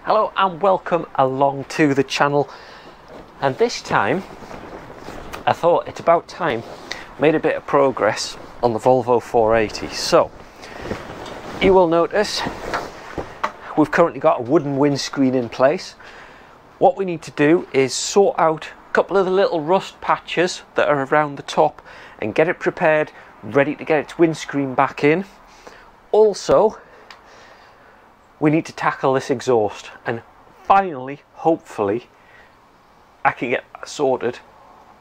Hello and welcome along to the channel, and this time I thought it's about time made a bit of progress on the Volvo 480. So you will notice we've currently got a wooden windscreen in place. What we need to do is sort out a couple of the little rust patches that are around the top and get it prepared, ready to get its windscreen back in. Also, we need to tackle this exhaust, and finally, hopefully, I can get that sorted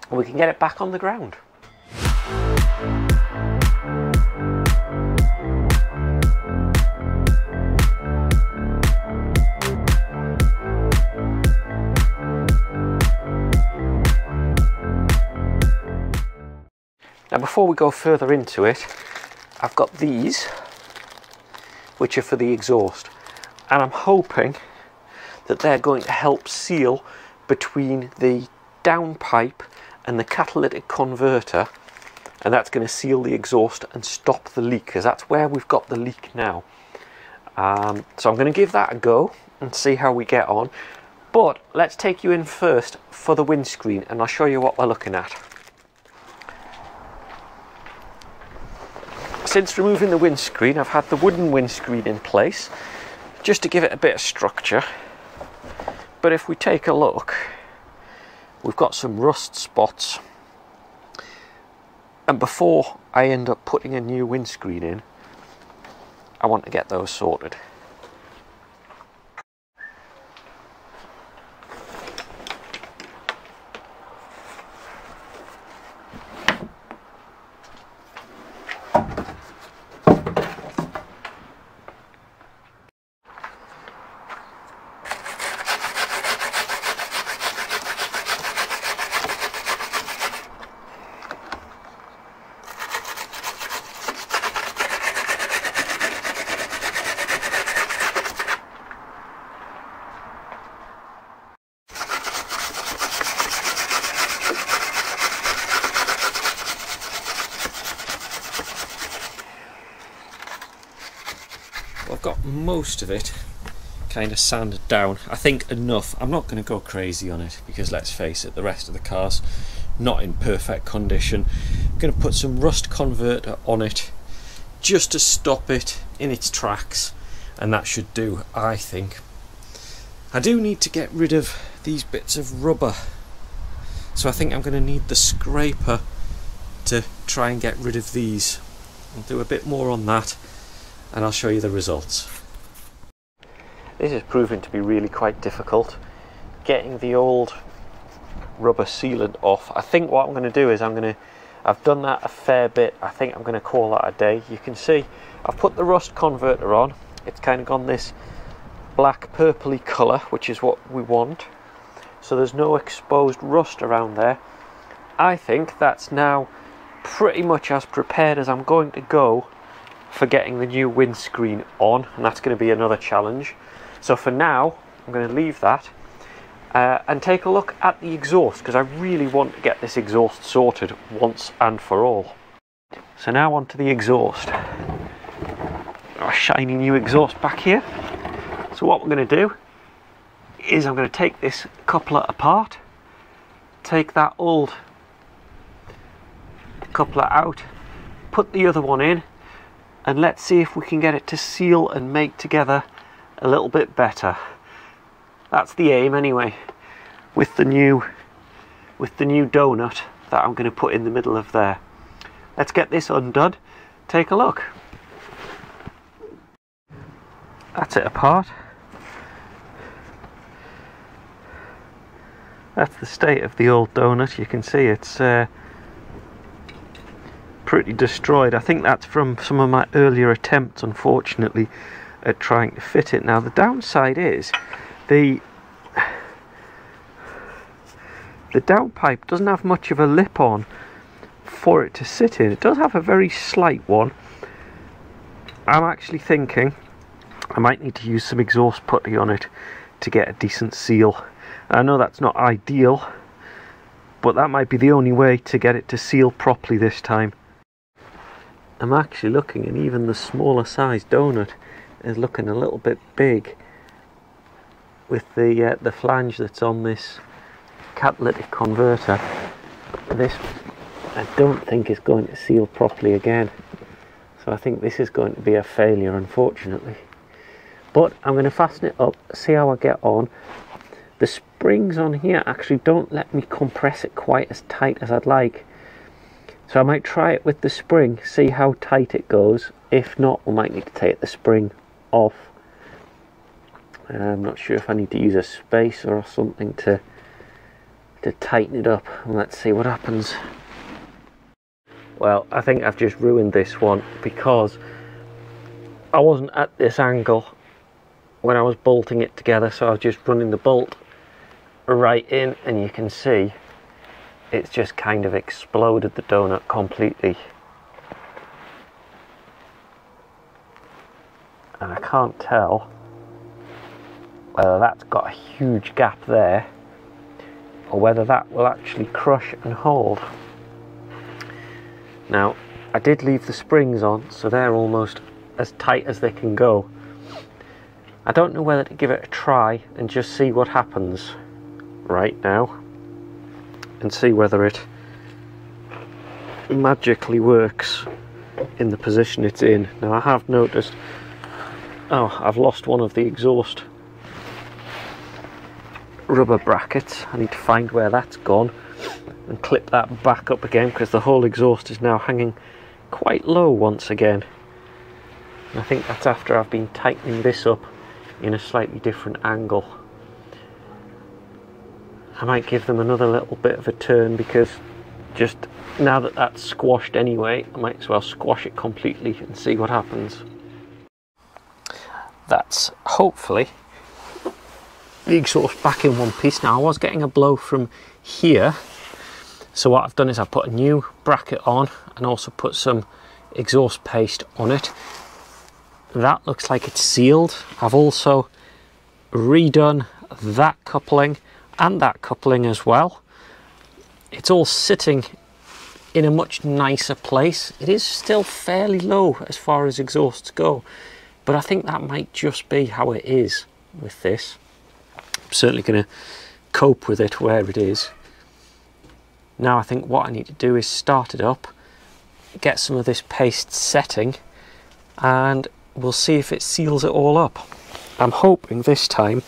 and we can get it back on the ground. Now, before we go further into it, I've got these, which are for the exhaust. And I'm hoping that they're going to help seal between the downpipe and the catalytic converter, and that's going to seal the exhaust and stop the leak, because that's where we've got the leak now. So I'm going to give that a go and see how we get on. But let's take you in first for the windscreen and I'll show you what we're looking at. Since removing the windscreen, I've had the wooden windscreen in place just to give it a bit of structure. But if we take a look, we've got some rust spots, and before I end up putting a new windscreen in, I want to get those sorted. I've got most of it kind of sanded down. I think enough. I'm not going to go crazy on it because, let's face it, the rest of the car's not in perfect condition. I'm going to put some rust converter on it just to stop it in its tracks, and that should do, I think. I do need to get rid of these bits of rubber, so I think I'm going to need the scraper to try and get rid of these. I'll do a bit more on that and I'll show you the results. This is proving to be really quite difficult, getting the old rubber sealant off. I think what I'm going to do is I've done that a fair bit. I think I'm going to call that a day. You can see I've put the rust converter on. It's kind of gone this black purpley colour, which is what we want, so there's no exposed rust around there. I think that's now pretty much as prepared as I'm going to go for getting the new windscreen on, and that's going to be another challenge. So for now I'm going to leave that and take a look at the exhaust, because I really want to get this exhaust sorted once and for all. So now onto the exhaust. Our shiny new exhaust back here. So what we're going to do is I'm going to take this coupler apart, take that old coupler out, put the other one in, and let's see if we can get it to seal and mate together a little bit better. That's the aim anyway, with the new donut that I'm going to put in the middle of there. Let's get this undone, take a look. That's it apart. That's the state of the old donut. You can see it's pretty destroyed. I think that's from some of my earlier attempts, unfortunately, at trying to fit it. Now the downside is the downpipe doesn't have much of a lip on for it to sit in. It does have a very slight one. I'm actually thinking I might need to use some exhaust putty on it to get a decent seal. I know that's not ideal, but that might be the only way to get it to seal properly this time. I'm actually looking, and even the smaller size donut is looking a little bit big. with the flange that's on this catalytic converter. This I don't think is going to seal properly again, so I think this is going to be a failure, unfortunately. But I'm going to fasten it up, see how I get on. The springs on here actually don't let me compress it quite as tight as I'd like, so I might try it with the spring, see how tight it goes. If not, we might need to take the spring off. I'm not sure if I need to use a spacer or something to tighten it up. Let's see what happens. Well, I think I've just ruined this one because I wasn't at this angle when I was bolting it together, so I was just running the bolt right in, and you can see it's just kind of exploded the donut completely. And I can't tell whether that's got a huge gap there or whether that will actually crush and hold. Now, I did leave the springs on, so they're almost as tight as they can go. I don't know whether to give it a try and just see what happens right now and see whether it magically works in the position it's in. Now, I have noticed, oh, I've lost one of the exhaust rubber brackets. I need to find where that's gone and clip that back up again, because the whole exhaust is now hanging quite low once again. And I think that's after I've been tightening this up in a slightly different angle. I might give them another little bit of a turn, because just now that that's squashed anyway, I might as well squash it completely and see what happens. That's hopefully the exhaust back in one piece. Now, I was getting a blow from here, so what I've done is I've put a new bracket on and also put some exhaust paste on it. That looks like it's sealed. I've also redone that coupling and that coupling as well. It's all sitting in a much nicer place. It is still fairly low as far as exhausts go, but I think that might just be how it is with this. I'm certainly going to cope with it where it is. Now I think what I need to do is start it up, get some of this paste setting, and we'll see if it seals it all up. I'm hoping this time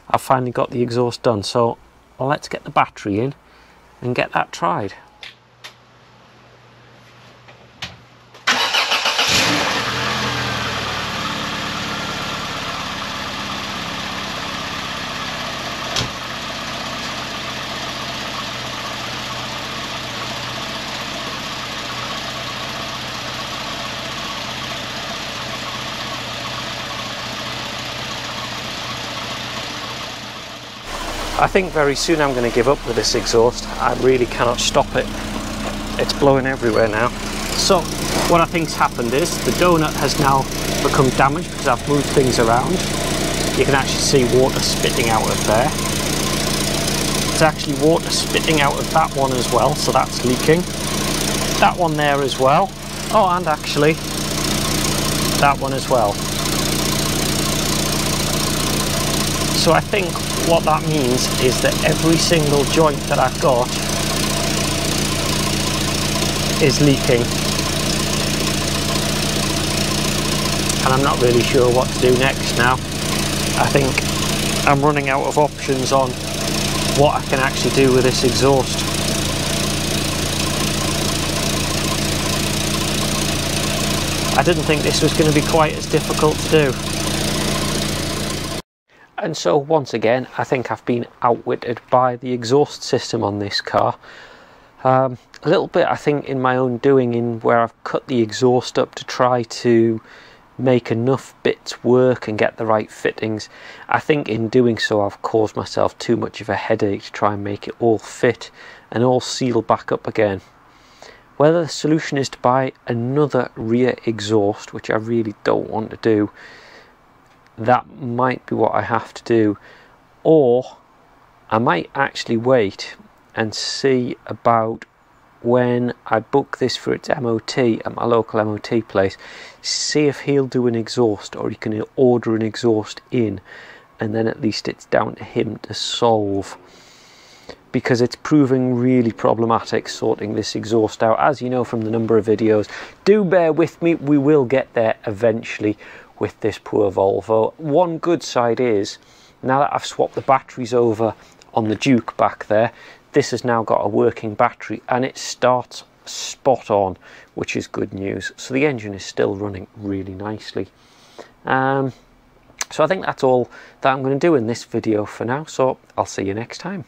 I've finally got the exhaust done, so let's get the battery in and get that tried. I think very soon I'm going to give up with this exhaust. I really cannot stop it. It's blowing everywhere now. So what I think's happened is the donut has now become damaged because I've moved things around. You can actually see water spitting out of there. There's actually water spitting out of that one as well, so that's leaking. That one there as well. Oh, and actually that one as well. So I think what that means is that every single joint that I've got is leaking, and I'm not really sure what to do next now. I think I'm running out of options on what I can actually do with this exhaust. I didn't think this was going to be quite as difficult to do. And so once again, I think I've been outwitted by the exhaust system on this car. A little bit, I think, in my own doing, in where I've cut the exhaust up to try to make enough bits work and get the right fittings. I think in doing so I've caused myself too much of a headache to try and make it all fit and all seal back up again. Whether the solution is to buy another rear exhaust, which I really don't want to do, that might be what I have to do, or I might actually wait and see about when I book this for its MOT at my local MOT place, see if he'll do an exhaust, or he can order an exhaust in and then at least it's down to him to solve, because it's proving really problematic sorting this exhaust out, as you know from the number of videos. Do bear with me, we will get there eventually with this poor Volvo. One good side is, now that I've swapped the batteries over on the Duke back there, this has now got a working battery and it starts spot on, which is good news. So the engine is still running really nicely. So I think that's all that I'm going to do in this video for now, so I'll see you next time.